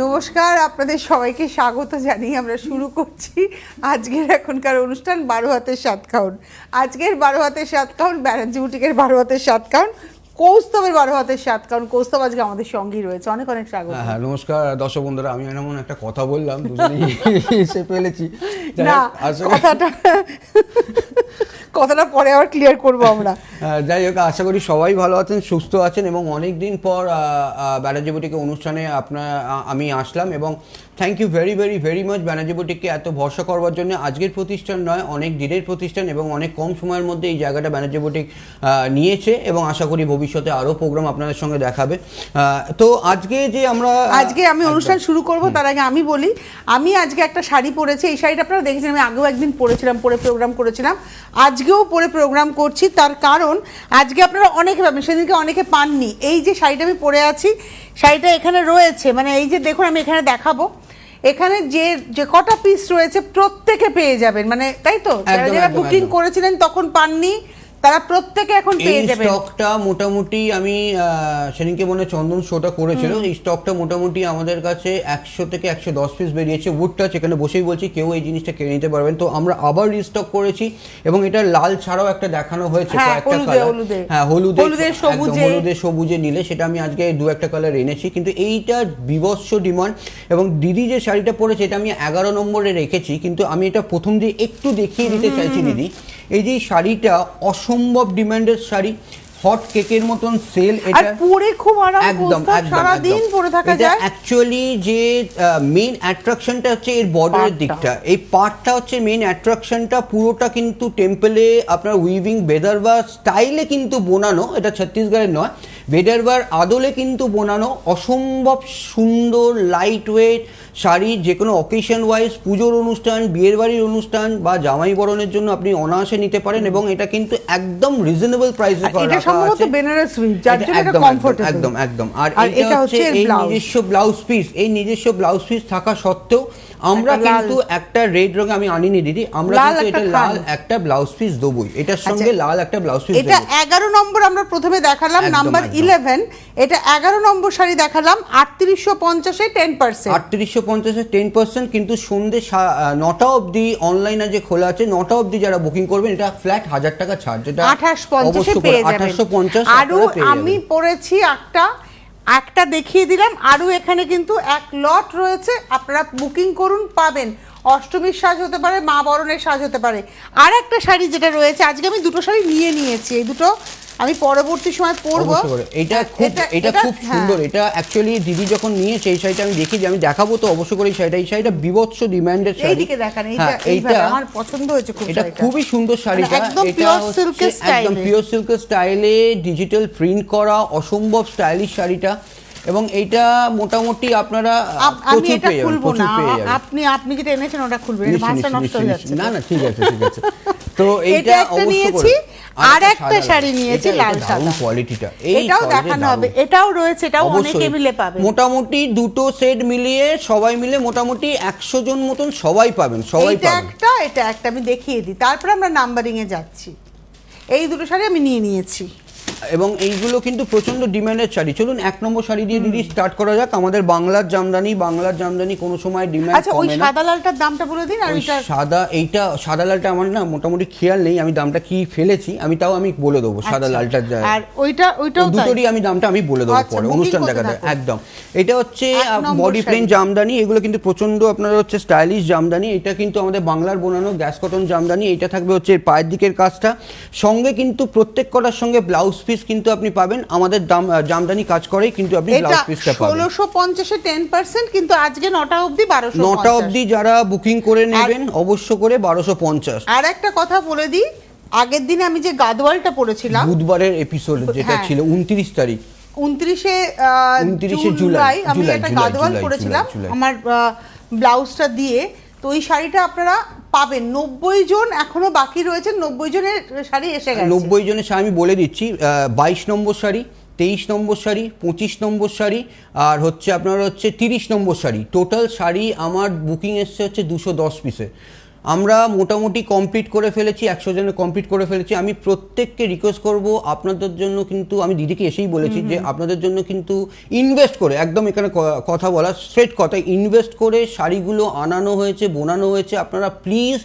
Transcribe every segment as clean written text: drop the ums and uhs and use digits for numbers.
নমস্কার, আপনাদের সবাইকে স্বাগত জানিয়ে আমরা শুরু করছি আজকের এখনকার অনুষ্ঠান 12 হাতের 7 খাউন। আজকের 12 হাতের 7 খাউন ব্যানার্জি বুটিকের 12 হাতের 7 খাউন, কৌস্তবের 12 হাতের 7 খাউন। কৌস্তব আজকে আমাদের সঙ্গেই রয়েছে, অনেক অনেক স্বাগত। হ্যাঁ, নমস্কার দর্শক বন্ধুরা। আমি এমন একটা কথা বললাম, দুজনেই এসে ফেলেছি। না, কথাটা পরে আবার ক্লিয়ার করবো আমরা। যাই হোক, আশা করি সবাই ভালো আছেন, সুস্থ আছেন এবং অনেক দিন পর ব্যানার্জি বুটিকে অনুষ্ঠানে আমি আসলাম এবং thank you very very very much Banerjee বুটিককে এত ভরসা করবার জন্য। আজকের প্রতিষ্ঠান নয়, অনেক দিনের প্রতিষ্ঠান এবং অনেক কম সময়ের মধ্যে এই জায়গাটা ব্যানার্জি বুটিক নিয়েছে এবং আশা করি ভবিষ্যতে আরও প্রোগ্রাম আপনাদের সঙ্গে দেখাবে। তো আজকে আমি অনুষ্ঠান শুরু করব তার আগে আমি বলি, আমি আজকে একটা শাড়ি পরেছি। এই শাড়িটা আপনারা দেখেছেন, আমি আগেও একদিন পরে প্রোগ্রাম করেছিলাম, আজকেও পরে প্রোগ্রাম করছি। তার কারণ আজকে আপনারা অনেকে পাবেন, সেদিনকে অনেকে পাননি। এই যে শাড়িটা আমি পরে আছি, শাড়িটা এখানে রয়েছে, মানে এই যে দেখুন, আমি এখানে দেখাবো, এখানে যে কটা পিস রয়েছে প্রত্যেকে পেয়ে যাবেন, মানে তাই তো, যারা বুকিং করেছিলেন তখন পাননি তারা প্রত্যেকে এখন পেয়ে যাবেন। এই স্টকটা মোটামুটি আমি সেদিনকে মনে চন্দন শোটা করেছিল, এই স্টকটা মোটামুটি আমাদের কাছে 100 থেকে 110 পিস বেরিয়েছে। উডটা সেখানে বসেই বলছি, কেউ এই জিনিসটা কিনে নিতে পারবেন। তো আমরা আবার রিস্টক করেছি এবং এটা লাল ছাড়াও একটা দেখানো হয়েছে, কয়েকটা কালার। হ্যাঁ, হলুদে সবুজে নীলে, সেটা আমি আজকে দু একটা কালার এনেছি। কিন্তু এইটার বিভৎস ডিমান্ড এবং দিদি যে শাড়িটা পরেছে এটা আমি 11 নম্বরে রেখেছি, কিন্তু আমি এটা প্রথম দিয়ে একটু দেখিয়ে দিতে চাইছি দিদি। এই যে শাড়িটা অসম্ভব ডিমান্ডের শাড়ি, হট কেকের মতন সেল, এটা পরে খুব আরাম, একদম সারা দিন পরে থাকা যায়। অ্যাকচুয়ালি যে মেইন অ্যাট্রাকশনটা হচ্ছে এর বর্ডারের দিকটা, এই পার্টটা হচ্ছে মেইন অ্যাট্রাকশনটা। পুরোটা কিন্তু টেম্পলে আপনার উইভিং বেদারবার স্টাইলে কিন্তু বোনানো, এটা ছত্তিশগড়ের নয়, বেদারবার আদলে কিন্তু বোনানো। অসম্ভব সুন্দর লাইট ওয়েট শাড়ি, যে কোনো অকেশন ওয়াইজ, পুজোর অনুষ্ঠান, বিয়ের বাড়ির অনুষ্ঠান বা জামাই বরণের জন্য আপনি অনায়াসে নিতে পারেন এবং এটা কিন্তু একদম রিজনেবল প্রাইসে করা আছে। একদম। আর এটা হচ্ছে এই নিজস্ব ব্লাউজ পিস থাকা সত্ত্বেও আমরা কিন্তু একটা রেড রঙে, আমি আনিনি দিদি, আমরা কিন্তু এটা লাল একটা ব্লাউজ পিস দেবই, এটার সঙ্গে লাল একটা ব্লাউজ পিস। এটা 11 নম্বর আমরা প্রথমে দেখালাম, নাম্বার 11। এটা 11 নম্বর শাড়ি দেখালাম 3850 এ 10%, 3850 এ 10%। কিন্তু সন্ধ্যে 9টা অবধি অনলাইন যে খোলা আছে, 9টা অবধি যারা বুকিং করবেন এটা ফ্ল্যাট 1000 টাকা ছাড়, যেটা 2850 এ পেয়ে যাবেন। 2850। আর আমি পরেছি একটা দেখিয়ে দিলাম, আরও এখানে কিন্তু এক লট রয়েছে, আপনারা বুকিং করুন, পাবেন। অষ্টমীর সাজ হতে পারে, মা বরণের সাজ হতে পারে। আর একটা শাড়ি যেটা রয়েছে, আজকে আমি দুটো শাড়ি নিয়েছি, এই দুটো আমি পরবর্তী সময় পরবো। এটা খুব সুন্দর। এটা অ্যাকচুয়ালি দিদি যখন নিয়েছে এই শাড়িটা আমি দেখি যে আমি দেখাবো তো অবশ্যই করে এই শাড়িটা বিভৎস ডিমান্ডের শাড়ি। এইদিকে দেখান, এইটা আমার পছন্দ হয়েছে খুব। এটা খুবই সুন্দর শাড়িটা, একদম পিওর সিল্কের স্টাইলে ডিজিটাল প্রিন্ট করা, অসম্ভব স্টাইলিশ শাড়িটা। এবং এইটা মোটামুটি আপনারা প্রচুর পেয়ে যাবেন। আপনি যেটা এনেছেন ওটা খুলবেন, ভাষা নষ্ট হয়ে যাচ্ছে। না ঠিক আছে। তো এইটা অবশ্যই। আর একটা শাড়ি নিয়েছি লাল সাদা, কোয়ালিটিটা এটাও দেখানো হবে, এটাও রয়েছে, এটাও অনেকে মিলে পাবে। মোটামুটি দুটো সেট মিলিয়ে সবাই মিলে মোটামুটি 100 জন মতন সবাই পাবেন। এটা একটা আমি দেখিয়ে দিই, তারপর আমরা নাম্বারিং এ যাচ্ছি। এই দুটো শাড়ি আমি নিয়েছি এবং এইগুলো কিন্তু প্রচন্ড ডিমান্ডের শাড়ি। চলুন 1 নম্বর শাড়ি দিয়ে দিদি স্টার্ট করা যাক। আমাদের বাংলার জামদানি কোনো সময় ডিমান্ড কমে না। ওই সাদা লালটার দামটা বলে দিন। আর সাদা লালটা আমার না মোটামুটি খেয়াল নেই আমি দামটা কি ফেলেছি, আমি বলে দেবো। সাদা লালটা আর ওইটাও দুটোরই আমি দামটা বলে দেবো পরে অনুষ্ঠান দেখাতে। একদম। এটা হচ্ছে বডি প্লেন জামদানি, এগুলো কিন্তু প্রচন্ড আপনার হচ্ছে স্টাইলিশ জামদানি। এটা কিন্তু আমাদের বাংলার বোনানো গ্যাস কটন জামদানি। এটা থাকবে হচ্ছে পায়ের দিকের কাজটা, সঙ্গে কিন্তু প্রত্যেক কটার সঙ্গে ব্লাউজ পিস কিন্তু আপনি পাবেন। আমাদের জামদানি কাজ করে কিন্তু আপনি ব্লাউজ পিসটা পাবেন। 1650 এ 10%, কিন্তু আজকে 9টা অবধি 1250। 9টা অবধি যারা বুকিং করে নেবেন অবশ্য করে 1250। আর একটা কথা বলে দিই, আগের দিনে আমি যে গাদওয়ালটা পড়েছিলাম, বুধবারের এপিসোড যেটা ছিল 29 তারিখ, 29 জুলাই আমি একটা গাদওয়াল পড়েছিলাম আমার ব্লাউজটা দিয়ে। তো ওই শাড়িটা আপনারা পাবেন। 90 জন এখনো বাকি রয়েছে, 90 জনের শাড়ি এসে গেছে। 90 জনের শাড়ি আমি বলে দিচ্ছি, 22 নম্বর শাড়ি, 23 নম্বর শাড়ি, 25 নম্বর শাড়ি, আর আপনার 30 নম্বর শাড়ি। টোটাল শাড়ি আমার বুকিং এসছে হচ্ছে 210 পিসে। আমরা মোটামুটি কমপ্লিট করে ফেলেছি, 100 জনে কমপ্লিট করে ফেলেছি। আমি প্রত্যেককে রিকোয়েস্ট করব আপনাদের জন্য, কিন্তু আমি দিদিকে এসেই বলেছি যে আপনাদের জন্য কিন্তু ইনভেস্ট করে, একদম এখানে কথা বলা স্ট্রেট কথা, ইনভেস্ট করে শাড়িগুলো আনানো হয়েছে, বোনানো হয়েছে। আপনারা প্লিজ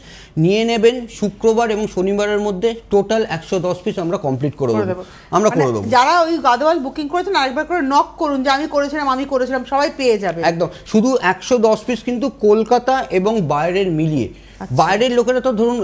নিয়ে নেবেন। শুক্রবার এবং শনিবারের মধ্যে টোটাল 110 পিস আমরা কমপ্লিট করে দেবো, আমরা করে দেবো। যারা ওই গাদওয়াল বুকিং করেছেন আরেকবার করে নক করুন যে আমি করেছিলাম, সবাই পেয়ে যাবে একদম। শুধু 110 পিস কিন্তু কলকাতা এবং বাইরের মিলিয়ে। বাইরের লোকেরা তো ধরুন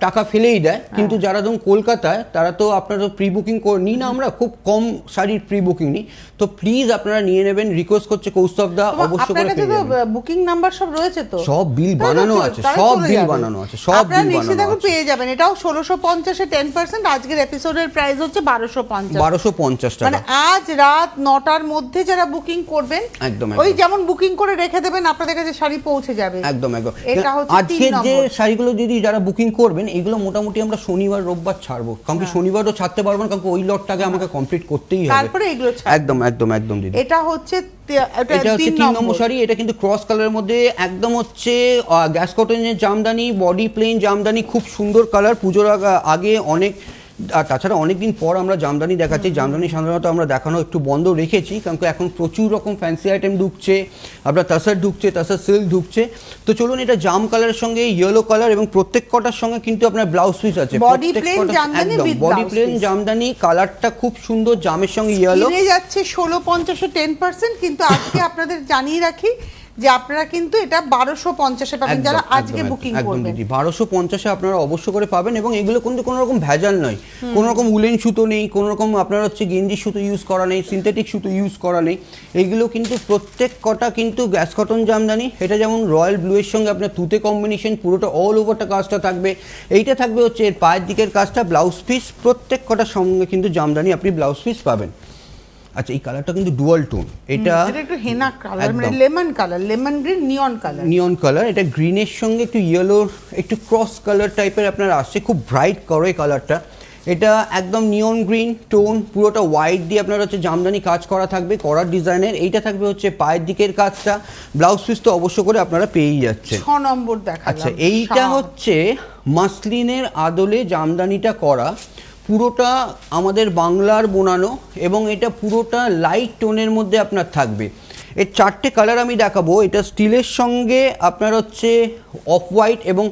টাকা ফেলেই দেয়, কিন্তু যারা ধরুন কলকাতায় তারা তো আপনারা তো প্রি বুকিং নিই না, আমরা খুব কম শাড়ির প্রি বুকিং নিই। তো প্লিজ আপনারা নিয়ে নেবেন, রিকোয়েস্ট করছে কৌস্তব দা, অবশ্যই করে পেয়ে যাবেন। বুকিং নাম্বার সব রয়েছে তো, সব বিল বানানো আছে, সব বিল বানানো আছে, সব বিল বানানো আছে, পেয়ে যাবেন। এটাও 1650 এ 10%। আজকের এপিসোডের প্রাইস হচ্ছে 1250 টাকা। মানে আজ রাত 9টার মধ্যে যারা বুকিং করবেন, একদম ওই যেমন বুকিং করে রেখে দেবেন, আপনাদের কাছে শাড়ি পৌঁছে যাবে। একদম একদম। এটা হচ্ছে আজকে যে শাড়িগুলো যদি যারা বুকিং করবেন, এগুলো মোটামুটি আমরা শনিবার রোববার ছাড়বো, কারণ কি শনিবারও ছাড়তে পারবো না, কারণ ওই লটটাকে আমাকে কমপ্লিট করতেই হবে, তারপরে এগুলো একদম একদম একদম দিদি। এটা হচ্ছে 3 নম্বর শাড়ি। এটা কিন্তু ক্রস কালারের মধ্যে একদম হচ্ছে গ্যাস কটনের জামদানি, বডি প্লেন জামদানি, খুব সুন্দর কালার। পুজোর আগে অনেক, আর তাছাড়া অনেকদিন পর আমরা জামদানি দেখাচ্ছি। জামদানি সাধারণত আমরা দেখানো একটু বন্ধ রেখেছি, কারণ এখন প্রচুর রকম ফ্যান্সি আইটেম ঢুকছে, আপনার তাসার ঢুকছে, তাসার সিল্ক ঢুকছে। তো চলুন, এটা জাম কালারের সঙ্গে ইয়েলো কালার, এবং প্রত্যেক কটার সঙ্গে কিন্তু আপনার ব্লাউজ পিস আছে। Body plain Jamdani, body plain Jamdani, কালারটা খুব সুন্দর, জামের সঙ্গে ইয়েলো। কিনে যাচ্ছে 1650 এ 10%, কিন্তু আজকে আপনাদের জানিয়ে রাখি যে আপনারা কিন্তু এটা 1250 এ পাবেন যারা আজকে বুকিং করবেন। 1250 এ আপনারা অবশ্য করে পাবেন, এবং এগুলো কিন্তু কোনো রকম ভেজাল নয়, কোনো রকম উলেন সুতো নেই, কোনো রকম আপনার হচ্ছে গেঞ্জি সুতো ইউজ করা নেই, সিনথেটিক সুতো ইউজ করা নেই। এইগুলো কিন্তু প্রত্যেক কটা কিন্তু গ্যাস কটন জামদানি। এটা যেমন রয়্যাল ব্লু এর সঙ্গে আপনার তুতে কম্বিনেশন, পুরোটা অল ওভারটা কাজটা থাকবে। এইটা থাকবে হচ্ছে এর পায়ের দিকের কাজটা, ব্লাউজ পিস, প্রত্যেক কটার সঙ্গে কিন্তু জামদানি আপনি ব্লাউজ পিস পাবেন। আচ্ছা, এই কালারটা কিন্তু ডুয়াল টোন, এটা একটু হেনা কালার, মানে লেমন কালার, লেমন গ্রিন, নিয়ন কালার। এটা গ্রিনের সঙ্গে একটু ইয়েলোর একটু ক্রস কালার টাইপের আপনার আসছে, খুব ব্রাইট করে কালারটা। এটা একদম নিয়ন গ্রিন টোন, পুরোটা হোয়াইট দিয়ে আপনার হচ্ছে জামদানি কাজ করা থাকবে, করার ডিজাইনের। এইটা থাকবে হচ্ছে পায়ের দিকের কাজটা, ব্লাউজ পিস তো অবশ্য করে আপনারা পেয়েই যাচ্ছে। 6 নম্বর দেখালাম। আচ্ছা, এইটা হচ্ছে মাসলিনের আদলে জামদানিটা করা, পুরোটা আমাদের বাংলার বোনানো, এবং এটা পুরোটা লাইট টোনের মধ্যে আপনার থাকবে। এর 4টে কালার আমি দেখাবো। এটা স্টিলের সঙ্গে আপনার হচ্ছে অফ হোয়াইট এবং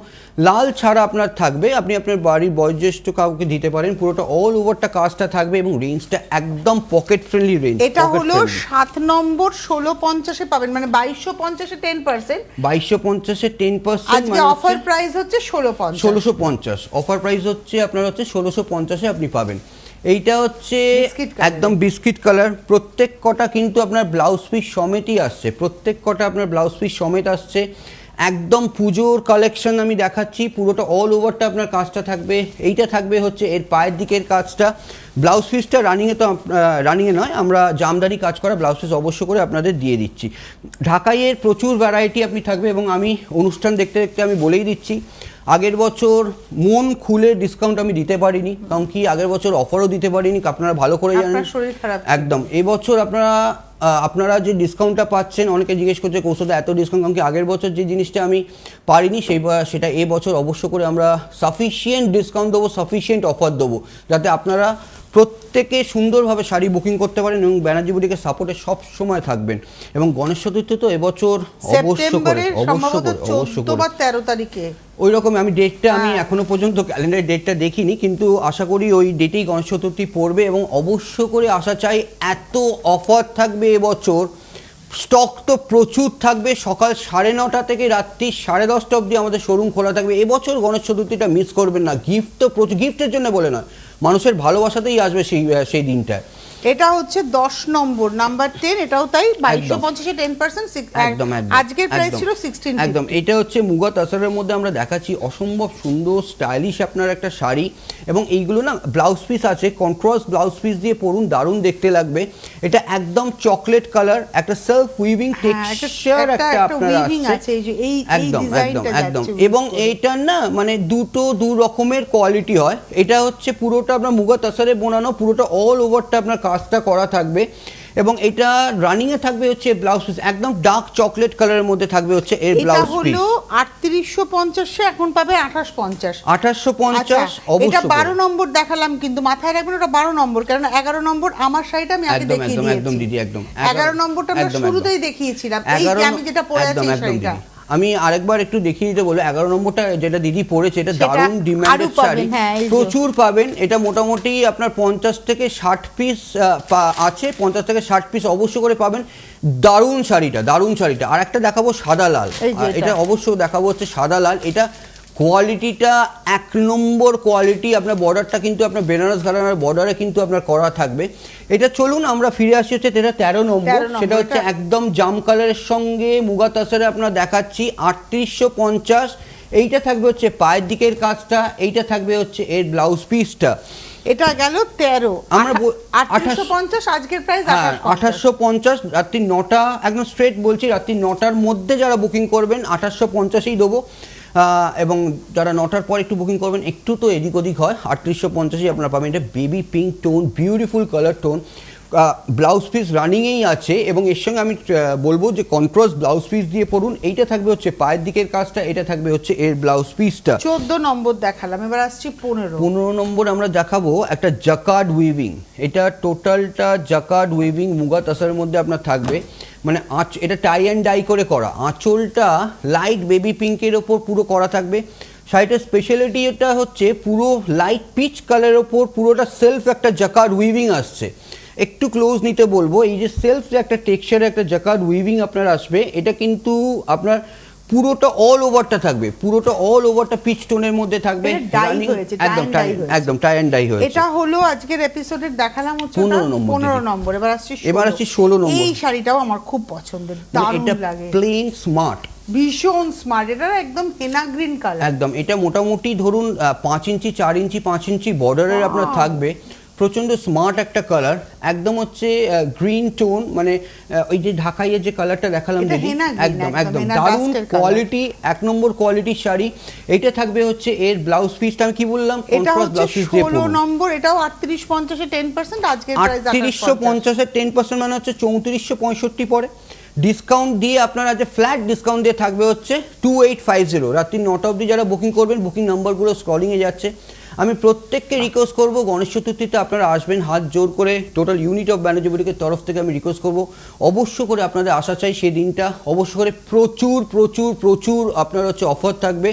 লাল ছাড়া আপনার থাকবে। আপনি আপনার বাড়ির বয়োজ্যেষ্ঠ কাউকে দিতে পারেন। পুরোটা অল ওভারটা কাজটা থাকবে, এবং রেঞ্জটা একদম পকেট ফ্রেন্ডলি রেঞ্জ। এটা হলো 7 নম্বর 1650 এ পাবেন, মানে 2250 এ 10%। 2250 এ 10%, আজকে অফার প্রাইস হচ্ছে 1650। অফার প্রাইস হচ্ছে আপনার হচ্ছে 1650 এ আপনি পাবেন। এইটা হচ্ছে একদম বিস্কিট কালার। প্রত্যেক কটা কিন্তু আপনার ব্লাউজ পিস সমেতই আসছে, প্রত্যেক কটা আপনার ব্লাউজ পিস সমেত আসছে। একদম পুজোর কালেকশন আমি দেখাচ্ছি, পুরোটা অল ওভারটা আপনার কাজটা থাকবে। এইটা থাকবে হচ্ছে এর পায়ের দিকের কাজটা। ব্লাউজ পিসটা রানিংয়ে তো রানিংয়ে নয়, আমরা জামদানি কাজ করা ব্লাউজ পিস অবশ্য করে আপনাদের দিয়ে দিচ্ছি। ঢাকাইয়ের প্রচুর ভ্যারাইটি আপনি থাকবে, এবং আমি অনুষ্ঠান দেখতে দেখতে আমি বলেই দিচ্ছি, আগের বছর মন খুলে ডিসকাউন্ট আমি দিতে পারিনি, কারণ কি আগের বছর অফারও দিতে পারিনি, আপনারা ভালো করে জানেন। একদম এবছর আপনারা যে ডিসকাউন্টটা পাচ্ছেন, অনেকে জিজ্ঞেস করছে কৌশলদা এত ডিসকাউন্ট, কারণ কি আগের বছর যে জিনিসটা আমি পারিনি সেটা এবছর অবশ্য করে আমরা সাফিসিয়েন্ট ডিসকাউন্ট দেবো, সাফিসিয়েন্ট অফার দেবো, যাতে আপনারা প্রত্যেকে সুন্দরভাবে শাড়ি বুকিং করতে পারেন, এবং ব্যানার্জি বুটিকে সাপোর্টে সব সময় থাকবেন। এবং গণেশ চতুর্থী তো এবছর অবশ্য করে 13 তারিখে ওই রকম, আমি ডেটটা আমি এখনো পর্যন্ত ক্যালেন্ডারের ডেটটা দেখিনি, কিন্তু আশা করি ওই ডেটেই গণেশ চতুর্থী পড়বে। এবং অবশ্য করে আশা চাই এত অফার থাকবে এবছর, স্টক তো প্রচুর থাকবে। সকাল 9:30 থেকে রাত্রি 10:30 অবধি আমাদের শোরুম খোলা থাকবে। এবছর গণেশ চতুর্থীটা মিস করবেন না। গিফট তো প্রচুর, গিফটের জন্য বলে নয়, মানুষের ভালোবাসাতেই আসবে সেই দিনটায়। এটা হচ্ছে 10 নম্বর নাম্বার 10, এটাও তাই 2250 এ 10%। একদম আজকের প্রাইস ছিল 16। একদম, এটা হচ্ছে মুগা তাসারের মধ্যে আমরা দেখাচ্ছি, অসম্ভব সুন্দর স্টাইলিশ আপনার একটা শাড়ি। এবং এইগুলো না ব্লাউজ পিস আছে, কন্ট্রাস্ট ব্লাউজ পিস দিয়ে পরুন, দারুণ দেখতে লাগবে। এটা একদম চকলেট কালার, একটা সেলফ উইভিং টেক্সচার একটা আপনার আছে, একদম একদম একদম। এবং এইটার না মানে দু রকমের কোয়ালিটি হয়। এটা হচ্ছে পুরোটা আপনার মুগা তাসারে বোনানো, পুরোটা অল ওভারটা আপনার কাজটা করা থাকবে। এবং এটা রানিং এ থাকবে হচ্ছে ব্লাউজ পিস একদম ডার্ক চকলেট কালারের মধ্যে থাকবে হচ্ছে এর এটা ব্লাউজ পিস। হলো 3850 এখন পাবে 2850। 2850 এটা অবশ্যই 12 নম্বর দেখালাম, কিন্তু মাথায় রাখবেন ওটা 12 নম্বর, কারণ 11 নম্বর আমার শাড়িটা আমি আগে দেখিয়ে দিয়েছি। একদম দিদি একদম 11 নম্বরটা আমরা শুরুতেই দেখিয়েছিলাম, এই যে আমি যেটা পরে আছি এই শাড়িটা। আমি আরেকবার একটু দেখিয়ে দিতে বলবো, 11 নম্বরটা যেটা দিদি পড়েছে এটা দারুণ ডিমান্ডেড শাড়ি, প্রচুর পাবেন। এটা মোটামুটি আপনার 50 থেকে 60 পিস আছে, 50 থেকে 60 পিস অবশ্য করে পাবেন। দারুণ শাড়িটা। আর একটা দেখাবো সাদা লাল, এটা অবশ্যই দেখাবো হচ্ছে সাদা লাল। এটা কোয়ালিটিটা 1 নম্বর কোয়ালিটি। আপনার বর্ডারটা কিন্তু আপনার বেনারস ঘরানার বর্ডারে কিন্তু আপনার করা থাকবে। এটা চলুন আমরা ফিরে আসি হচ্ছে এটা 13 নম্বর, সেটা হচ্ছে একদম জাম কালারের সঙ্গে মুগা তাসরে আপনার দেখাচ্ছি 3850। এইটা থাকবে হচ্ছে পায়ের দিকের কাজটা, এইটা থাকবে হচ্ছে এর ব্লাউজ পিসটা। এটা গেল 13, আমরা 2850 আজকের প্রাইস 2850। রাত্রি 9টা একদম স্ট্রেট বলছি, রাত্রি 9টার মধ্যে যারা বুকিং করবেন 2850ই দেবো, এবং যারা 9টার পর একটু বুকিং করবেন একটু তো এদিক ওদিক হয়, 3850ই আপনারা পাবেন। এটা baby pink tone, beautiful colour tone, blouse piece রানিংয়েই আছে। এবং এর সঙ্গে আমি বলবো যে কন্ট্রাস্ট ব্লাউজ পিস দিয়ে পড়ুন। এইটা থাকবে হচ্ছে পায়ের দিকের কাজটা, এটা থাকবে হচ্ছে এর ব্লাউজ পিসটা। 14 নম্বর দেখালাম, এবার আসছি 15 নম্বর আমরা দেখাবো একটা জাকার্ড উইভিং। এটা টোটালটা জাকার্ড উইভিং মুগা তাসারের মধ্যে আপনার থাকবে, মানে এটা টাই অ্যান্ড ডাই করে করা। আঁচলটা লাইট বেবি পিঙ্কের ওপর পুরো করা থাকবে। শাড়িটার স্পেশালিটি এটা হচ্ছে পুরো লাইট পিচ কালারের ওপর পুরোটা সেলফ একটা জাকার্ড উইভিং আসছে। একটু ক্লোজ নিতে বলবো, এই যে সেলফ যে একটা টেক্সচারে একটা জাকার্ড উইভিং আপনার আসবে, এটা কিন্তু আপনার পুরোটা অল ওভারটা থাকবে, পুরোটা অল ওভারটা পিচ টোনের মধ্যে থাকবে। একদম টাই অ্যান্ড ডাই হয়েছে। এটা হলো আজকের এপিসোডের দেখালাম হচ্ছে 15 নম্বর। এবার আসছি 16 নম্বর। এই শাড়িটাও আমার খুব পছন্দের, দারুণ লাগে, প্লেন স্মার্ট, ভীষণ স্মার্ট। এটা একদম হেনা গ্রিন কালার, একদম। এটা মোটামুটি ধরুন 5 ইঞ্চি 4 ইঞ্চি 5 ইঞ্চি বর্ডারের আপনার থাকবে। প্রচন্ড স্মার্ট একটা কালার, একদম হচ্ছে গ্রিন টোন, মানে ওই যে ঢাকাইয়ের যে কালারটা দেখালাম একদম দারুণ কোয়ালিটি, 1 নম্বর কোয়ালিটির শাড়ি। এটা থাকবে হচ্ছে এর ব্লাউজ পিসটা আমি কি বললাম, এটা হচ্ছে 16 নম্বর। এটাও 3850 এ 10%, আজকের প্রাইস 3850 এর 10% মানে হচ্ছে 3465 পড়ে। ডিসকাউন্ট দিয়ে আপনারা যে ফ্ল্যাট ডিসকাউন্ট দিয়ে থাকবে হচ্ছে 2850। রাত্রি 9টা অবধি যারা বুকিং করবেন, বুকিং নাম্বারগুলো স্ক্রলিংয়ে যাচ্ছে। আমি প্রত্যেককে রিকোয়েস্ট করব, গণেশ চতুর্থীতে আপনারা আসবেন, হাত জোর করে টোটাল ইউনিট অফ ব্যানার্জি বুটিকের তরফ থেকে আমি রিকোয়েস্ট করব, অবশ্য করে আপনাদের আসা চাই সেই দিনটা। অবশ্য করে প্রচুর আপনার হচ্ছে অফার থাকবে।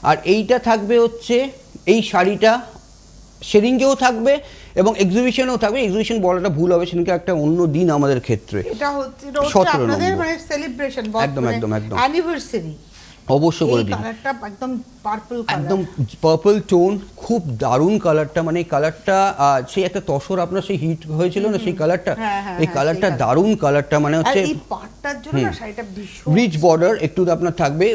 আর এইটা থাকবে হচ্ছে এই শাড়িটা সেদিনকেও থাকবে এবং এক্সিবিশনেও থাকবে। এক্সিবিশন বলাটা ভুল হবে, সেদিনকে একটা অন্য দিন আমাদের ক্ষেত্রে। এটা হচ্ছে আপনাদের মানে সেলিব্রেশন, একদম অ্যানিভার্সারি। অবশ্য করে দিন। কালারটা একদম পার্পল কালার, একদম পার্পল টোন, খুব দারুণ কালারটা। মানে এই কালারটা সেই একটা তসর আপনার সেই হিট হয়েছিল না সেই কালারটা, এই কালারটা দারুণ কালারটা, মানে হচ্ছে এই পাটটার জন্য না শাড়িটা ভীষণ রিচ বর্ডার একটু আপনার থাকবে।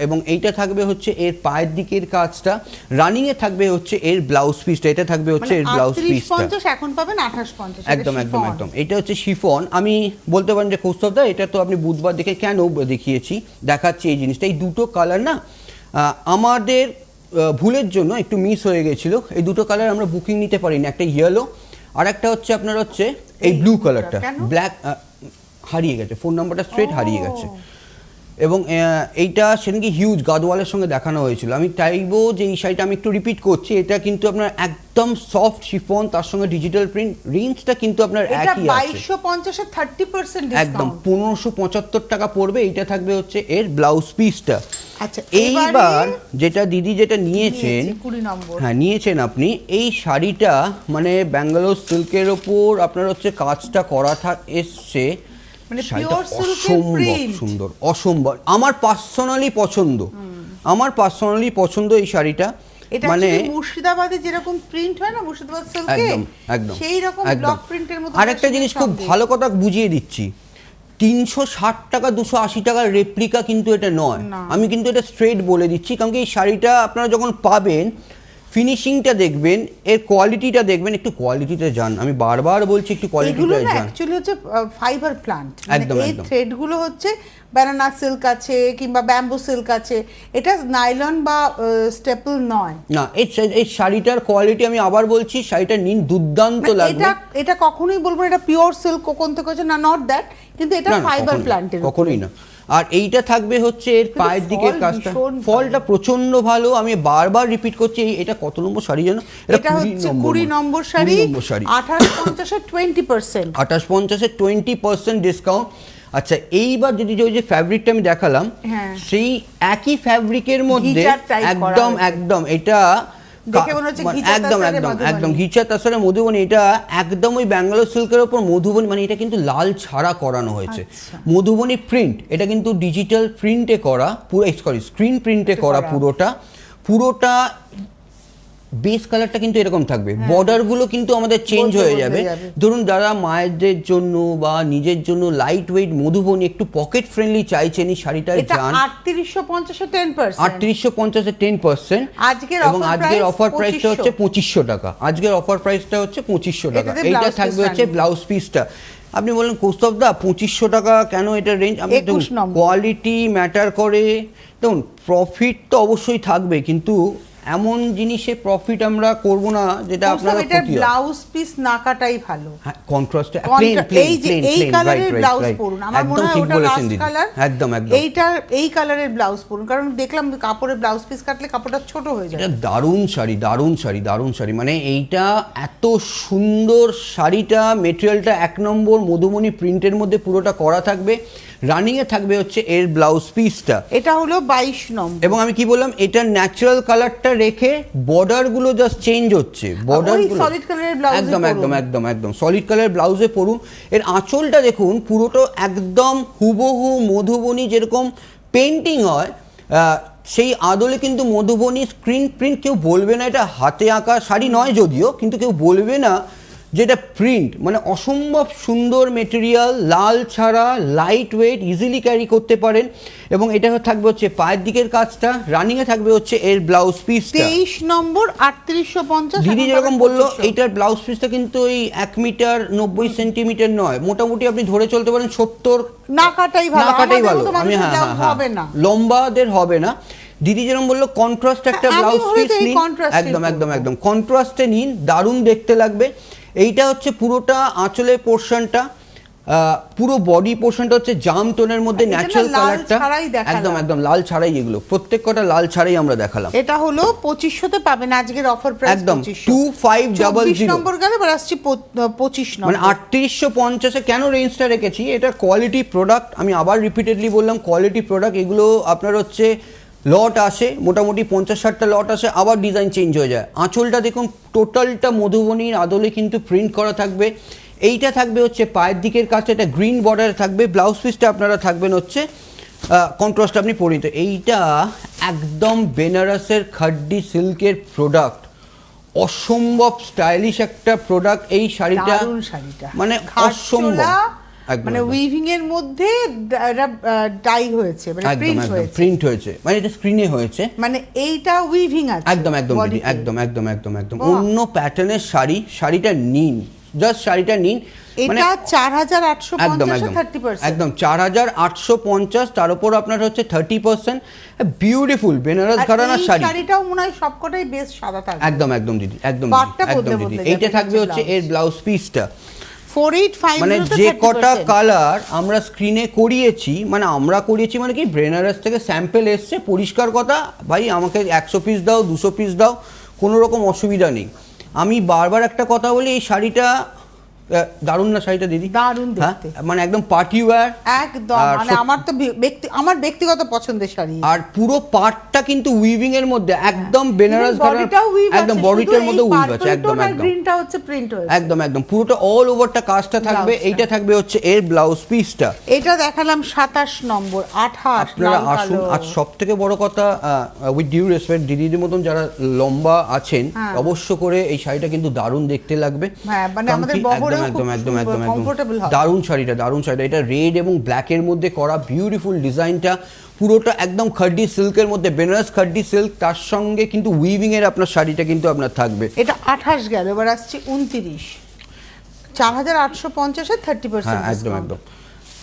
এবং এইটা থাকবে হচ্ছে এর পায়ের দিকের কাজটা, রানিং এ থাকবে হচ্ছে এর ব্লাউজ পিসটা, এটা থাকবে হচ্ছে এর ব্লাউজ পিসটা। 3850 এখন পাবেন 2850। একদম এটা হচ্ছে শিফন। আমি বলতে পারেন যে কৌস্তবদা এটা তো আপনি বুধবার দেখে কেন দেখিয়েছি, দেখাচ্ছি এই জিনিসটা। এই দুটো কালার না আমাদের ভুলের জন্য একটু মিস হয়ে গেছিল। এই দুটো কালার আমরা বুকিং নিতে পারিনি, একটা ইয়েলো আর একটা হচ্ছে আপনার হচ্ছে এই ব্লু কালারটা। ব্ল্যাক হারিয়ে গেছে, ফোন নাম্বারটা স্ট্রেট হারিয়ে গেছে। এবং এইটা সেদিনকে হিউজ গাদওয়ালের সঙ্গে দেখানো হয়েছিল। আমি চাইবো যে এই শাড়িটা আমি একটু রিপিট করছি। এটা কিন্তু আপনার একদম সফট শিফন, তার সঙ্গে ডিজিটাল প্রিন্ট, রেঞ্জটা কিন্তু আপনার একই আছে। 2250 এর 30% ডিসকাউন্ট, একদম 1575 টাকা পড়বে। এইটা থাকবে হচ্ছে এর ব্লাউজ পিসটা। আচ্ছা, এইবার যেটা দিদি যেটা নিয়েছেন, 20 নম্বর, হ্যাঁ নিয়েছেন আপনি এই শাড়িটা, মানে ব্যাঙ্গালোর সিল্কের ওপর আপনার হচ্ছে কাজটা করা এসছে, মানে শাড়িটা পিওর সিল্কের অসম্ভব প্রিন্ট, সুন্দর, অসম্ভব। আমার পার্সোনালি পছন্দ এই শাড়িটা। মানে মুর্শিদাবাদে যেরকম প্রিন্ট হয় না, মুর্শিদাবাদ সিল্কে একদম সেই রকম ব্লক প্রিন্টের মতো। আরেকটা জিনিস খুব ভালো কথা বুঝিয়ে দিচ্ছি, 360 টাকা 280 টাকার রেপ্লিকা কিন্তু এটা নয়। আমি কিন্তু এটা স্ট্রেট বলে দিচ্ছি, কারণ কি এই শাড়িটা আপনারা যখন পাবেন ফিনিশিংটা দেখবেন, এর কোয়ালিটিটা দেখবেন, একটু কোয়ালিটিতে যান, আমি বারবার বলছি একটু এগুলো কোয়ালিটিতে না যান। অ্যাকচুয়ালি হচ্ছে ফাইবার প্লান্ট, একদম, এই একদম। থ্রেডগুলো হচ্ছে ব্যানানা সিল্ক আছে কিংবা ব্যাম্বু সিল্ক আছে, এটা নাইলন বা স্টেপল নয়। না, এই শাড়িটার কোয়ালিটি আমি আবার বলছি, শাড়িটা নিন, দুর্দান্ত লাগবে। এটা কখনোই বলবো না এটা পিওর সিল্ক কোন থেকে হচ্ছে না, নট দ্যাট, কিন্তু এটা না, না, ফাইবার কখনোই, প্লান্টের কখনোই না। আর এইটা থাকবে হচ্ছে এর পায়ের দিকের ফল কাজটা, ভীষণ ফলটা প্রচন্ড ভালো, আমি বারবার রিপিট করছি। এটা কত নম্বর শাড়ি জানো? এটা হচ্ছে 20 নম্বর শাড়ি, 2850 20%, 2850 20% ডিসকাউন্ট। আচ্ছা, এইবার যদি ওই যে ফ্যাব্রিকটা আমি দেখালাম, হ্যাঁ, সেই একই ফ্যাব্রিকের মধ্যে ঘিচার type করা একদম হয়েছে। একদম এটা দেখে মনে হচ্ছে ঘিচা একদম তাসারে একদম মধুবনী। একদম ঘিচা তাছাড়া মধুবনী, এটা একদম ওই ব্যাঙ্গালোর সিল্কের ওপর মধুবনী, মানে এটা কিন্তু লাল ছাড়া করানো হয়েছে। আচ্ছা। মধুবনী প্রিন্ট, এটা কিন্তু ডিজিটাল প্রিন্টে করা, পুরো স্ক্রিন প্রিন্টে করা, পুরোটা বেস কালারটা কিন্তু এরকম থাকবে, বর্ডার গুলো কিন্তু আমাদের চেঞ্জ হয়ে যাবে। ধরুন যারা মায়েদের জন্য বা নিজের জন্য লাইট ওয়েট মধুবনী একটু পকেট ফ্রেন্ডলি চাইছেন, এই শাড়িটা যান। 3850 10%, 3850 10%, আজকের এবং আজকের অফার প্রাইসটা হচ্ছে 2500 টাকা। আজকের অফার প্রাইসটা হচ্ছে 2500 টাকা। এটাতে এইটা blouse থাকবে piece হচ্ছে থাকবে। ব্লাউজ পিসটা। আপনি বললেন কৌস্তব দা 2500 টাকা কেন, এটা রেঞ্জ? আমি 21 নম্বর। কোয়ালিটি ম্যাটার করে। দেখুন, প্রফিট তো অবশ্যই থাকবে, কিন্তু এমন জিনিসে প্রফিট আমরা করব না যেটা আপনারা এটা ব্লাউজ পিস না কাটাই ভালো। কন্ট্রাস্টে এই কালারের ব্লাউজ পরুন, আমার মনে হয় ওটা লাস্ট কালার, একদম একদম এই কালারের ব্লাউজ পরুন, কারণ দেখলাম কাপড়ের ব্লাউজ পিস কাটলে কাপড়টা ছোট হয়ে যায়। এটা দারুণ শাড়ি, দারুণ শাড়ি, দারুণ শাড়ি, মানে এইটা এত সুন্দর শাড়িটা, মেটেরিয়ালটা এক নম্বর, মধুবনী প্রিন্টের মধ্যে পুরোটা করা থাকবে, রানিং এ থাকবে হচ্ছে এর ব্লাউজ পিসটা। এটা হলো 22 নম্বর, এবং আমি কি বললাম, এটা ন্যাচারাল কালারটা রেখে বর্ডার গুলো জাস্ট চেঞ্জ হচ্ছে, বর্ডার গুলো সলিড কালারের ব্লাউজ, একদম একদম একদম একদম সলিড কালারের ব্লাউজে পরুন। এর আঁচলটা দেখুন, পুরোটা একদম হুবহু মধুবনী যেরকম পেন্টিং হয়, সেই আদলে কিন্তু মধুবনী স্ক্রিন প্রিন্ট। কেউ বলবে না এটা হাতে আঁকা শাড়ি নয় যদিও, কিন্তু কেউ বলবে না যেটা প্রিন্ট, মানে অসম্ভব সুন্দর মেটেরিয়াল, লাল ছাড়া, লাইট ওয়েট, ইজিলি ক্যারি করতে পারেন। এবং এটা থাকবে হচ্ছে পায়ের দিকের কাজটা, রানিং এ থাকবে হচ্ছে এর ব্লাউজ পিসটা। 23 নম্বর 3850। দিদি যেরকম বললো, এইটার ব্লাউজ পিসটা কিন্তু ওই 1 মিটার 90 সেন্টিমিটার নয়, মোটামুটি আপনি ধরে চলতে পারেন 70, না কাটাই ভালো, না কাটাই ভালো। আমি হবে না, লম্বাদের হবে না। দিদি যেরকম বললো কন্ট্রাস্ট একটা ব্লাউজ পিস নিন, একদম একদম একদম কন্ট্রাস্টে নিন, দারুণ দেখতে লাগবে। এইটা হচ্ছে পুরোটা আঁচলের পোর্শনটা, পুরো বডি পোর্শনটা হচ্ছে জাম টোনের মধ্যে ন্যাচারাল কালারটা, একদম একদম লাল ছাড়াই, এগুলো প্রত্যেক কটা লাল ছাড়াই আমরা দেখালাম। এটা হলো 2500 তে পাবেন, আজকের অফার প্রাইস একদম 2500 নম্বর গেলে এবার আসছে 25 নম্বর, মানে 3850 এ কেন রেঞ্জটা রেখেছি, এটা কোয়ালিটি প্রোডাক্ট, আমি আবার রিপিটেডলি বললাম কোয়ালিটি প্রোডাক্ট। এগুলো আপনার হচ্ছে লট আসে, মোটামুটি 50-60টা লট আসে, আবার ডিজাইন চেঞ্জ হয়ে যায়। আঁচলটা দেখুন, টোটালটা মধুবনীর আদলে কিন্তু প্রিন্ট করা থাকবে। এইটা থাকবে হচ্ছে পায়ের দিকের কাছে, এটা গ্রিন বর্ডার থাকবে। ব্লাউজ পিসটা আপনারা থাকবেন হচ্ছে কন্ট্রাস্ট আপনি পরিত। এইটা একদম বেনারসের খাড্ডি সিল্কের প্রোডাক্ট, অসম্ভব স্টাইলিশ একটা প্রোডাক্ট এই শাড়িটা, মানে অসম্ভব, মানে উইভিং এর মধ্যে ডাই হয়েছে, মানে প্রিন্ট হয়েছে, মানে এটা স্ক্রিনে হয়েছে, মানে এইটা উইভিং আছে, একদম একদম একদম একদম একদম একদম অন্য প্যাটার্নের শাড়ি। শাড়িটা নিন, জাস্ট শাড়িটা নিন, মানে 4850 30%, একদম 4850, তার উপর আপনার হচ্ছে 30%। বিউটিফুল বেনারস ঘরানা শাড়ি, শাড়িটাও মনে হয় সবকটাই বেশ সাদা থাকবে, একদম একদম দিদি, একদম একদম দিদি। বদলে এইটা থাকবে হচ্ছে এর ব্লাউজ পিসটা, 4850, মানে যে কটা কালার আমরা স্ক্রিনে করিয়েছি, মানে আমরা করিয়েছি মানে কি, বেনারস থেকে স্যাম্পল এসছে, পরিষ্কার কথা ভাই, আমাকে 100 পিস দাও, 200 পিস দাও, কোনো রকম অসুবিধা নেই। আমি বারবার একটা কথা বলি, এই শাড়িটা দারুণ না শাড়িটা দিদি, দারুণ দেখতে, মানে একদম পার্টি ওয়্যার একদম, মানে আমার তো আমার ব্যক্তিগত পছন্দের শাড়ি। আর পুরো পার্টটা কিন্তু উইভিং এর মধ্যে, একদম বেনারস ঘরানা, একদম বডিটার মধ্যে উইভ আছে, একদম একদম গ্রিনটা হচ্ছে প্রিন্ট হয়েছে, একদম একদম পুরোটা অল ওভারটা কাজটা থাকবে। এইটা থাকবে হচ্ছে এর ব্লাউজ পিসটা। এটা দেখালাম 27 নম্বর 28। আপনারা আসুন। আর সবথেকে বড় কথা, উইথ ডিউ রেসপেক্ট, দিদির মতন যারা লম্বা আছেন, অবশ্য করে এই শাড়িটা কিন্তু দারুণ দেখতে লাগবে, মানে আমাদের বহরেও একদম একদম একদম একদম কমফোর্টেবল হবে। দারুণ শাড়িটা, দারুণ শাড়িটা। এটা রেড এবং ব্ল্যাক এর মধ্যে করা, বিউটিফুল ডিজাইনটা, পুরোটা একদম খাড্ডি সিল্কের মধ্যে, বেনারস খাড্ডি সিল্ক, তার সঙ্গে কিন্তু উইভিং এর আপনার শাড়িটা কিন্তু আপনার থাকবে। এটা 28 গেল, এবার আসছে 29, 4850-এর 30%। হ্যাঁ একদম একদম।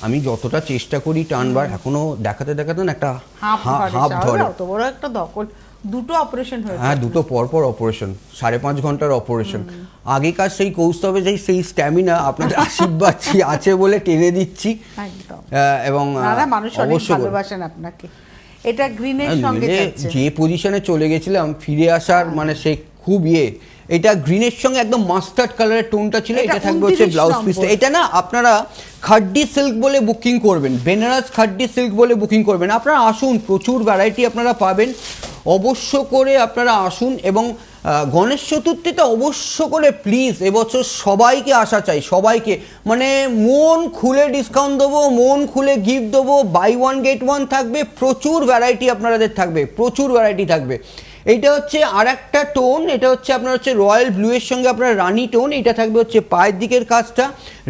আমি যতটা চেষ্টা করি টানবার, এখনো দেখাতে দেখাতে না একটা হাফ ধরে। অত বড় একটা দখল, দুটো অপারেশন হয়েছে। হ্যাঁ, দুটো পরপর অপারেশন, 5.5 ঘন্টার অপারেশন। আগেকার সেই কৌস্তবে সেই স্ট্যামিনা আপনাদের আশীর্বাদ আছে বলে টেনে দিচ্ছি একদম। এবং মানুষ অনেক ভালোবাসেন আপনাকে। এটা গ্রিনের সঙ্গে যাচ্ছে। যে পজিশনে চলে গেছিলাম ফিরে আসার মানে সে খুব এটা গ্রিনের সঙ্গে একদম মাস্টার্ড কালারের টোনটা ছিল। এটা থাকবে হচ্ছে ব্লাউজ পিসটা। এটা না আপনারা খাড্ডি সিল্ক বলে বুকিং করবেন, বেনারস খাড্ডি সিল্ক বলে বুকিং করবেন। আপনারা আসুন, প্রচুর ভ্যারাইটি আপনারা পাবেন, অবশ্য করে আপনারা আসুন। এবং গণেশ চতুর্থীতে অবশ্য করে প্লিজ এবছর সবাইকে আসা চাই, সবাইকে মানে মন খুলে ডিসকাউন্ট দেবো, মন খুলে গিফট দেবো, বাই ওয়ান গেট ওয়ান থাকবে, প্রচুর ভ্যারাইটি আপনাদের থাকবে, প্রচুর ভ্যারাইটি থাকবে। এইটা হচ্ছে আর একটা টোন, এটা হচ্ছে আপনার হচ্ছে রয়্যাল ব্লু এর সঙ্গে আপনার রানী টোন। এটা থাকবে হচ্ছে পায়ের দিকের কাজটা,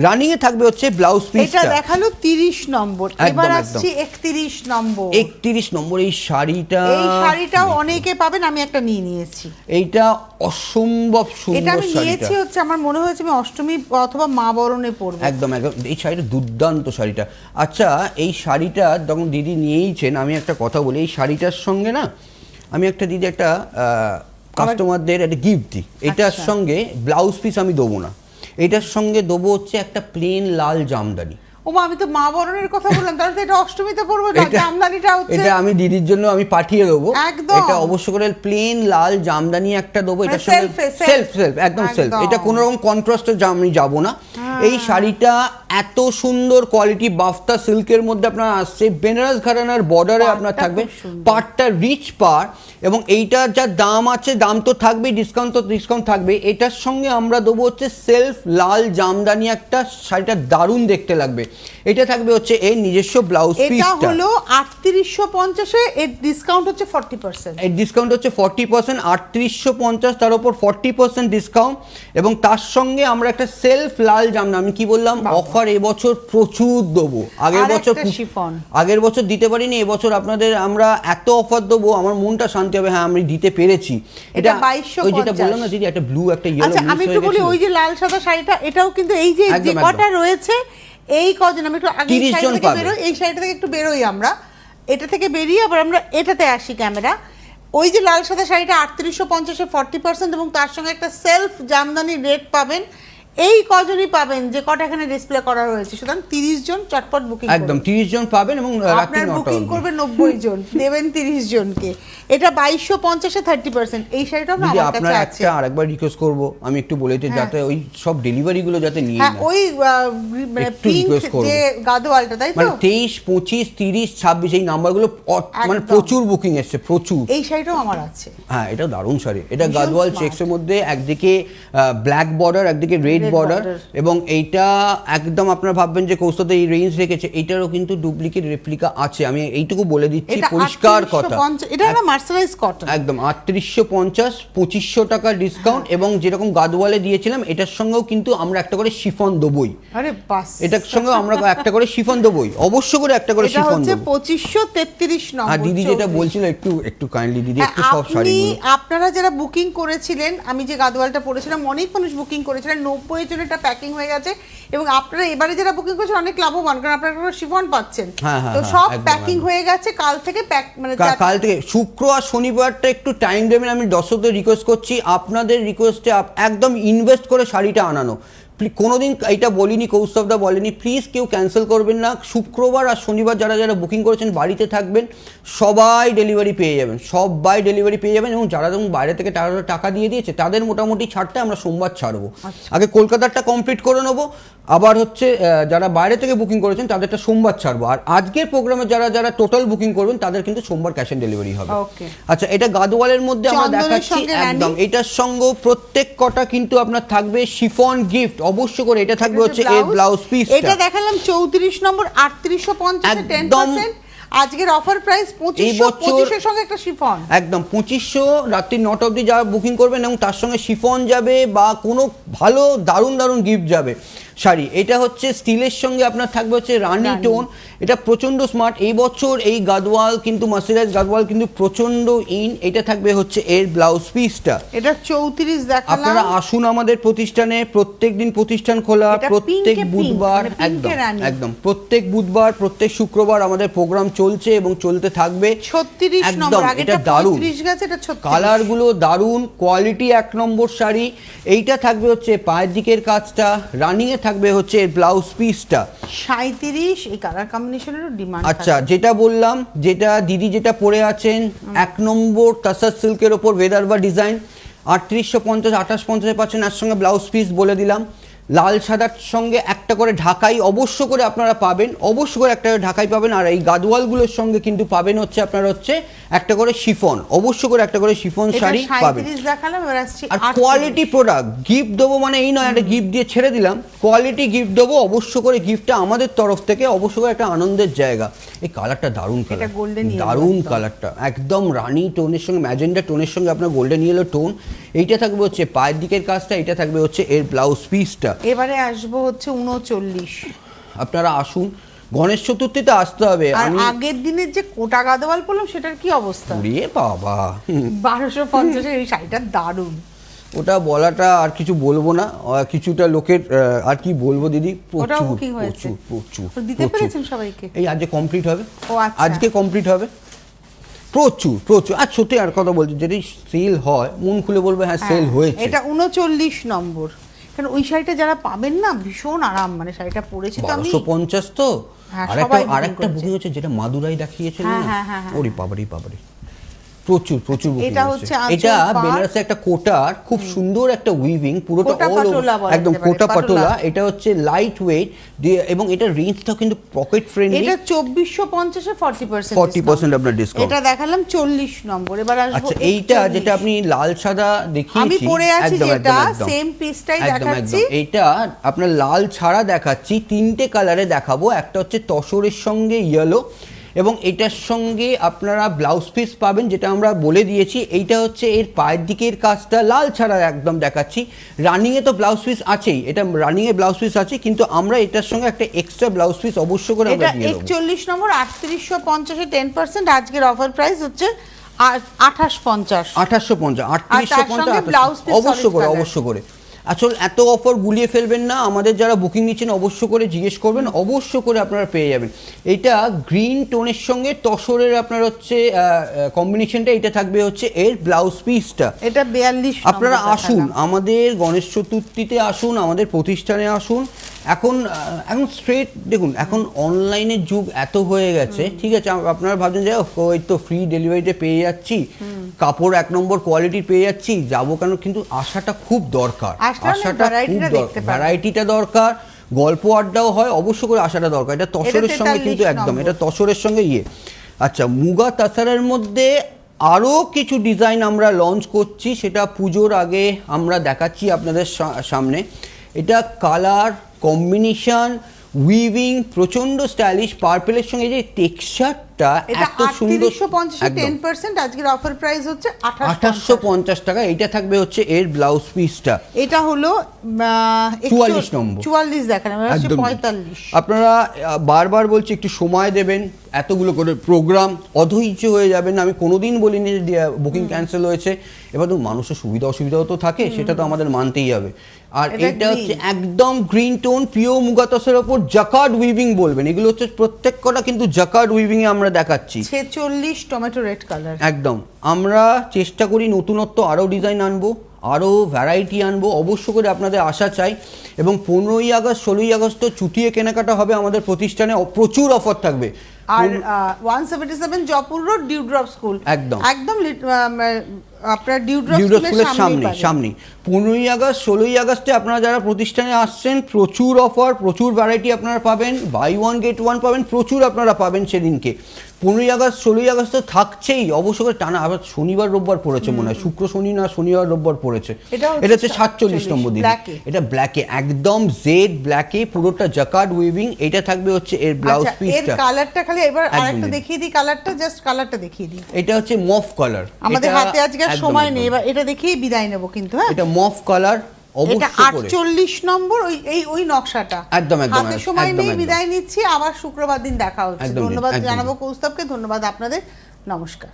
রানিং এ থাকবে হচ্ছে ব্লাউজ পিসটা। এটা দেখালো 30 নম্বর, এবার আসছে 31 নম্বর। 31 নম্বর এই শাড়িটাও অনেকে পাবেন, আমি একটা নিয়ে নিয়েছি। এইটা অসম্ভব সুন্দর এটা আমি শাড়িটা নিয়েছি হচ্ছে আমার মনে হয়েছে আমি অষ্টমী অথবা মা বরণে পরবো। একদম একদম। এই শাড়িটা দুর্দান্ত শাড়িটা। আচ্ছা, এই শাড়িটা যখন দিদি নিয়েইছেন, আমি একটা কথা বলি, এই শাড়িটার সঙ্গে না আমি একটা দিদি একটা কাস্টমারদের একটা গিফট দিই। এটার সঙ্গে ব্লাউজ পিস আমি দেবো না, এটার সঙ্গে দেবো হচ্ছে একটা প্লেন লাল জামদানি। ওমা, আমি তো মা বরণের কথা বললাম, তাহলে তো এটা অষ্টমীতে পরবো না। জামদানিটা হচ্ছে এটা আমি দিদির জন্য আমি পাঠিয়ে দেবো। একদম এটা অবশ্য করে প্লেন লাল জামদানি একটা দেবো। এটার সঙ্গে সেলফ একদম সেলফ, এটা কোনো রকম কন্ট্রাস্টে আমি যাবো না। এই শাড়িটা এত সুন্দর কোয়ালিটি, বাফতা সিল্কের মধ্যে আপনার আসছে, বেনারস ঘরানার বর্ডারে আপনার থাকবে, পাটটা রিচ পার। এবং এইটার যা দাম আছে, দাম তো থাকবে, ডিসকাউন্ট তো ডিসকাউন্ট থাকবে। এটার সঙ্গে আমরা দেবো হচ্ছে সেলফ লাল জামদানি একটা, শাড়িটা দারুণ দেখতে লাগবে। এটা থাকবে হচ্ছে এর নিজস্ব ব্লাউজ পিসটা। এটা হলো 3850 এ, এর ডিসকাউন্ট হচ্ছে 40%। এর ডিসকাউন্ট হচ্ছে 40%, 3850, তার উপর 40% ডিসকাউন্ট। এবং তার সঙ্গে আমরা একটা সেলফ লাল জামদানি, আমি কি বললাম, অফার এবছর প্রচুর দেবো। আগের বছর দিতে পারিনি, এবছর আপনাদের আমরা এত অফার দেবো, আমার মনটা শান্তি হবে। হ্যাঁ, আমি দিতে পেরেছি। এটা 2250। ওই যেটা বললাম না দিদি, একটা ব্লু একটা ইয়েলো। আচ্ছা, আমি একটু বলি, ওই যে লাল সাদা শাড়িটা, এটাও কিন্তু এই যে কটা রয়েছে, এই কজন, আমি একটু আগে এই শাড়িটা থেকে একটু বেরোই, আমরা এটা থেকে বেরিয়ে আবার আমরা এটাতে আসি ক্যামেরা। ওই যে লাল সাদা শাড়িটা 3850-এ 40%, এবং তার সঙ্গে একটা সেলফ জামদানি রেট পাবেন। এই কজনই পাবেন যে কটা এখানে ডিসপ্লে করা রয়েছে। সুতরাং 30 জন চটপট বুকিং, একদম 30 জন পাবেন। এবং আপনার বুকিং করবে 90 জন, দেবেন 30 জনকে। এটা 2250-এ 30%। এই শাড়িটা আমার কাছে আছে। একটা আরেকবার রিকোয়েস্ট করব, আমি একটু বলেতে, যাতে ওই সব ডেলিভারি গুলো যাতে নিয়ে নেয়। ওই মানে পিঙ্ক যে গাদোয়ালটা, তাই তো, মানে 23, 25, 30, 26 এই নাম্বারগুলো মানে প্রচুর বুকিং এসেছে, প্রচুর। এই শাড়িটাও আমার আছে। হ্যাঁ, এটা দারুণ শাড়ি। এটা গাদোয়াল চেকসের মধ্যে একদিকে ব্ল্যাক বর্ডার, একদিকে রেড বর্ডার। এবং এইটা একদম আপনারা ভাববেন যে কৌস্ততে এই রেঞ্জ রেখেছে, এইটারও কিন্তু ডুপ্লিকেট রেপ্লিকা আছে, আমি এইটুকু বলে দিচ্ছি পরিষ্কার কথা। এটা না মার্সারাইজ কটন, একদম 3850, 2500 টাকা ডিসকাউন্ট। এবং যেরকম গাদওয়ালে দিয়েছিলাম, এটার সঙ্গেও কিন্তু আমরা একটা করে শিফন দেবই। আরে বাস, এটার সঙ্গে আমরা একটা করে শিফন দেবই, অবশ্য করে একটা করে শিফন দেব। 2533 নম্বর। আর দিদি যেটা বলছিল, একটু কাইন্ডলি দিদি একটু সব শাড়িগুলো। আপনারা যারা বুকিং করেছিলেন, আমি যে গাদওয়ালটা পরেছিলাম, অনেক মানুষ বুকিং করেছিলেন, 90 জনের প্যাকিং হয়ে গেছে। এবং আপনারা এবারে যারা বুকিং করেছেন অনেক লাভবান, কারণ আপনারা শিফন পাচ্ছেন। তো সব প্যাকিং হয়ে গেছে। কাল থেকে কাল থেকে শুক্র আর শনিবারটা একটু টাইম দেবেন। আমি দর্শকদের রিকোয়েস্ট করছি, আপনাদের রিকোয়েস্টে একদম ইনভেস্ট করে শাড়িটা আনানো। কোনোদিন এটা বলিনি, কৌস্তবদা বলেনি, প্লিজ কেউ ক্যান্সেল করবেন না। শুক্রবার আর শনিবার যারা যারা বুকিং করেছেন বাড়িতে থাকবেন, সবাই ডেলিভারি পেয়ে যাবেন, সবাই ডেলিভারি পেয়ে যাবেন। এবং যারা যখন বাইরে থেকে টাকা দিয়ে দিয়েছে, তাদের মোটামুটি ছাড়টা আমরা সোমবার ছাড়বো। আগে কলকাতারটা কমপ্লিট করে নেবো, আবার হচ্ছে যারা বাইরে থেকে বুকিং করেছেন তাদেরটা সোমবার ছাড়বো। আর আজকের প্রোগ্রামে যারা যারা টোটাল বুকিং করবেন, তাদের কিন্তু সোমবার ক্যাশ অন ডেলিভারি হবে। আচ্ছা, এটা গাদওয়ালের মধ্যে আমরা দেখাচ্ছি একদম। এটার সঙ্গে প্রত্যেক কটা কিন্তু আপনার থাকবে শিফন গিফট, অবশ্য করে। এটা থাকবে হচ্ছে এই ব্লাউজ পিস। এটা দেখালাম 34 নম্বর, 3850 এ 10%। আজকের অফার প্রাইস 2500 এর সঙ্গে একটা শিফন, একদম 2500 রাত্রি 9টা অবধি যারা বুকিং করবেন, এবং তার সঙ্গে শিফন যাবে বা কোনো ভালো দারুণ দারুণ গিফট যাবে। শাড়ি। এটা হচ্ছে স্টিলের সঙ্গে আপনার থাকবে হচ্ছে রানী টোন, এটা প্রচন্ড স্মার্ট। এই বছর এই গাদওয়াল কিন্তু মার্সেলাইজ গাদওয়াল কিন্তু প্রচন্ড ইন। এটা থাকবে হচ্ছে এর ব্লাউজ পিসটা। এটা 34 দেখালাম। আপনারা আসুন আমাদের প্রতিষ্ঠানে, প্রত্যেকদিন প্রতিষ্ঠান খোলা, প্রত্যেক বুধবার, একদম প্রত্যেক বুধবার প্রত্যেক শুক্রবার আমাদের প্রোগ্রাম চলছে এবং চলতে থাকবে। 36 নম্বর, আগেটা 35 গেছে, এটা 36। কালারগুলো দারুণ, কোয়ালিটি 1 নম্বর শাড়ি। এইটা থাকবে হচ্ছে পায়ের দিকের কাজটা, রানিং এ থাকবে হচ্ছে এর ব্লাউজ পিসটা। 37 এই কালার কম্বিনেশনেরও ডিমান্ড। আচ্ছা, যেটা বললাম, যেটা দিদি যেটা পরে আছেন 1 নম্বর টাসার সিল্কের ওপর বেদারবা ডিজাইন, 3850 2850 পাচ্ছেন। এর সঙ্গে ব্লাউজ পিস বলে দিলাম, লাল সাদার সঙ্গে একটা করে ঢাকাই অবশ্য করে আপনারা পাবেন, অবশ্য করে একটা করে ঢাকাই পাবেন। আর এই গাদওয়ালগুলোর সঙ্গে কিন্তু পাবেন হচ্ছে আপনারা হচ্ছে একটা করে শিফন, অবশ্য করে একটা করে শিফন শাড়ি পাবেন। আর কোয়ালিটি প্রোডাক্ট গিফট দেবো মানে এই নয় একটা গিফট দিয়ে ছেড়ে দিলাম, কোয়ালিটি গিফট দেবো, অবশ্য করে গিফটটা আমাদের তরফ থেকে, অবশ্য করে একটা আনন্দের জায়গা। এই কালারটা দারুণ কালার, দারুণ কালারটা, একদম রানী টোনের সঙ্গে ম্যাজেন্ডা টোনের সঙ্গে আপনার গোল্ডেন ইয়েলো টোন। এইটা থাকবে হচ্ছে পায়ের দিকের কাজটা, এটা থাকবে হচ্ছে এর ব্লাউজ পিসটা। এবারে আসবো হচ্ছে 39। আপনারা আসুন, গণেশ চতুর্থীতে আসতে হবে। আর আগের দিনের যে কোটা গাদওয়াল পরলাম সেটার কি অবস্থা? রে বাবা, 1250 এই শাড়িটা দারুণ। ওটা বলাটা আর কিছু বলবো না, কিছুটা লোকের আর কি বলবো দিদি, প্রচুর দিতে পেরেছেন সবাইকে। এই আজকে কমপ্লিট হবে, আচ্ছা। আজকে কমপ্লিট হবে, প্রচুর প্রচুর। আর সত্যি আর কথা বলছি, যদি সেল হয় মন খুলে বলবে হ্যাঁ সেল হয়েছে। এটা 39 নম্বর, কারণ ওই শাড়িটা যারা পাবেন না ভীষণ আরাম, মানে শাড়িটা পরেছি তো আমি। 1250 তো। আরেকটা বুকিং হচ্ছে যেটা মাদুরাই দেখিয়েছিল না, ওরে বাবারি বাবারি, প্রচুর প্রচুর বুকিং হচ্ছে। এটা বেনারসে একটা কোটার খুব সুন্দর একটা উইভিং, পুরোটা অল একদম কোটা পাটোলা। এটা হচ্ছে লাইট ওয়েট এবং এটা রেঞ্জটা কিন্তু পকেট ফ্রেন্ডলি। এটা 2450 এ 40% আপনার ডিসকাউন্ট। এটা দেখালাম 40 নম্বর। এবার আসবো আচ্ছা, এইটা যেটা আপনি লাল সাদা দেখিয়েছি, আমি পরে আছি যেটা সেম পিসটাই দেখাচ্ছি। এটা আপনার লাল ছাড়া দেখাচ্ছি, তিনটে কালারে দেখাবো। একটা হচ্ছে তসরের সঙ্গে ইয়েলো এবং এটার সঙ্গে আপনারা ব্লাউজ পিস পাবেন, যেটা আমরা বলে দিয়েছি। এইটা হচ্ছে এর পায়ের দিকের কাজটা লাল ছাড়া একদম দেখাচ্ছি। রানিংয়ে তো ব্লাউজ পিস আছেই, এটা রানিংয়ে ব্লাউজ পিস আছে, কিন্তু আমরা এটার সঙ্গে একটা এক্সট্রা ব্লাউজ পিস অবশ্য করে আমরা দিয়ে দেব। 41 নম্বর, 3850 এ 10%। আজকের অফার প্রাইস হচ্ছে 2850। 3850 অবশ্য করে। আসলে এত অফার গুলিয়ে ফেলবেন না, আমাদের যারা বুকিং নিচ্ছেন অবশ্য করে জিজ্ঞেস করবেন, অবশ্য করে আপনারা পেয়ে যাবেন। এইটা গ্রিন টোনের সঙ্গে তসরের আপনার হচ্ছে কম্বিনেশনটা, এটা থাকবে হচ্ছে এর ব্লাউজ পিসটা। এটা 42। আপনারা আসুন আমাদের গণেশ চতুর্থীতে, আসুন আমাদের প্রতিষ্ঠানে আসুন। এখন স্ট্রেট দেখুন, এখন অনলাইনের যুগ এত হয়ে গেছে, ঠিক আছে, আপনারা ভাবছেন যে ওই তো ফ্রি ডেলিভারিতে পেয়ে যাচ্ছি, কাপড় 1 নম্বর কোয়ালিটির পেয়ে যাচ্ছি, যাবো কেন? কিন্তু আসাটা খুব দরকার, আসাটা খুব দরকার, ভ্যারাইটিটা দরকার, গল্প আড্ডাও হয়, অবশ্য করে আসাটা দরকার। এটা তসরের সঙ্গে কিন্তু একদম, এটা তসরের সঙ্গে আচ্ছা, মুগা তাসারের মধ্যে আরও কিছু ডিজাইন আমরা লঞ্চ করছি, সেটা পুজোর আগে আমরা দেখাচ্ছি আপনাদের সামনে। এটা কালার কম্বিনেশন, উইভিং প্রচন্ড স্টাইলিশ, পার্পলের সঙ্গে যে টেক্সচারটা এত সুন্দর। 10% আজকের অফার প্রাইস হচ্ছে 2850 টাকা। এটা থাকবে হচ্ছে এর ব্লাউজ পিসটা। এটা হলো 44 নম্বর, 44 দেখালাম, এটা হচ্ছে 45। আপনারা বারবার বলছি একটু সময় দেবেন, এতগুলো করে প্রোগ্রাম অধৈর্য হয়ে যাবেন। আমি কোনোদিন বলিনি যে বুকিং ক্যান্সেল হয়েছে, এবার তো মানুষের সুবিধা অসুবিধাও তো থাকে, সেটা তো আমাদের মানতেই হবে। আর এটা হচ্ছে একদম গ্রিন টোন, পিওর মুগা তসরের ওপর জাকার্ড উইভিং বলবেন, এগুলো হচ্ছে প্রত্যেক কটা কিন্তু জাকার্ড উইভিং এ আমরা দেখাচ্ছি। 46 টমেটো রেড কালার। একদম আমরা চেষ্টা করি নতুনত্ব আরও ডিজাইন আনবো, আরও ভ্যারাইটি আনবো, অবশ্য করে আপনাদের আশা চাই। এবং 15ই আগস্ট 16ই আগস্ট তো চুটিয়ে কেনাকাটা হবে আমাদের প্রতিষ্ঠানে, প্রচুর অফার থাকবে। আর 177 জয়পুর রোড ডিউড্রপ স্কুল, একদম আপনার ডিউড্রপ স্কুলের সামনে। 15ই আগস্ট 16ই আগস্টে আপনারা যারা প্রতিষ্ঠানে আসছেন, প্রচুর অফার, প্রচুর ভ্যারাইটি আপনারা পাবেন, বাই 1 গেট 1 পাবেন, প্রচুর আপনারা পাবেন সেদিনকে। 15ই আগস্ট 16ই আগস্ট তো থাকছেই, অবশ্য করে টানা। আবার শনিবার রোববার পড়েছে মনে হয়, শুক্র শনি না শনিবার রোববার পড়েছে। এটা হচ্ছে 47 নম্বর দিন, এটা ব্ল্যাকে, একদম জেড ব্ল্যাকে, পুরোটা জাকার্ড উইভিং। এটা থাকবে হচ্ছে এর ব্লাউজ পিসটা। এর কালারটা খালি এবার আরেকটা দেখিয়ে দিই, কালারটা জাস্ট কালারটা দেখিয়ে দিই। এটা হচ্ছে মফ কালার, আমাদের হাতে আজকে সময় নেই, এবার এটা দেখিয়ে বিদায় নেব কিন্তু। হ্যাঁ, এটা মফ কালার, এটা অবশ্যই করে 48 নম্বর ওই নকশাটা একদম হাতে সময় একদম নেই, একদম। বিদায় নিচ্ছি, আবার শুক্রবার দিন দেখা হচ্ছে। একদম, ধন্যবাদ একদম। জানাবো কৌস্তবকে, ধন্যবাদ আপনাদের, নমস্কার।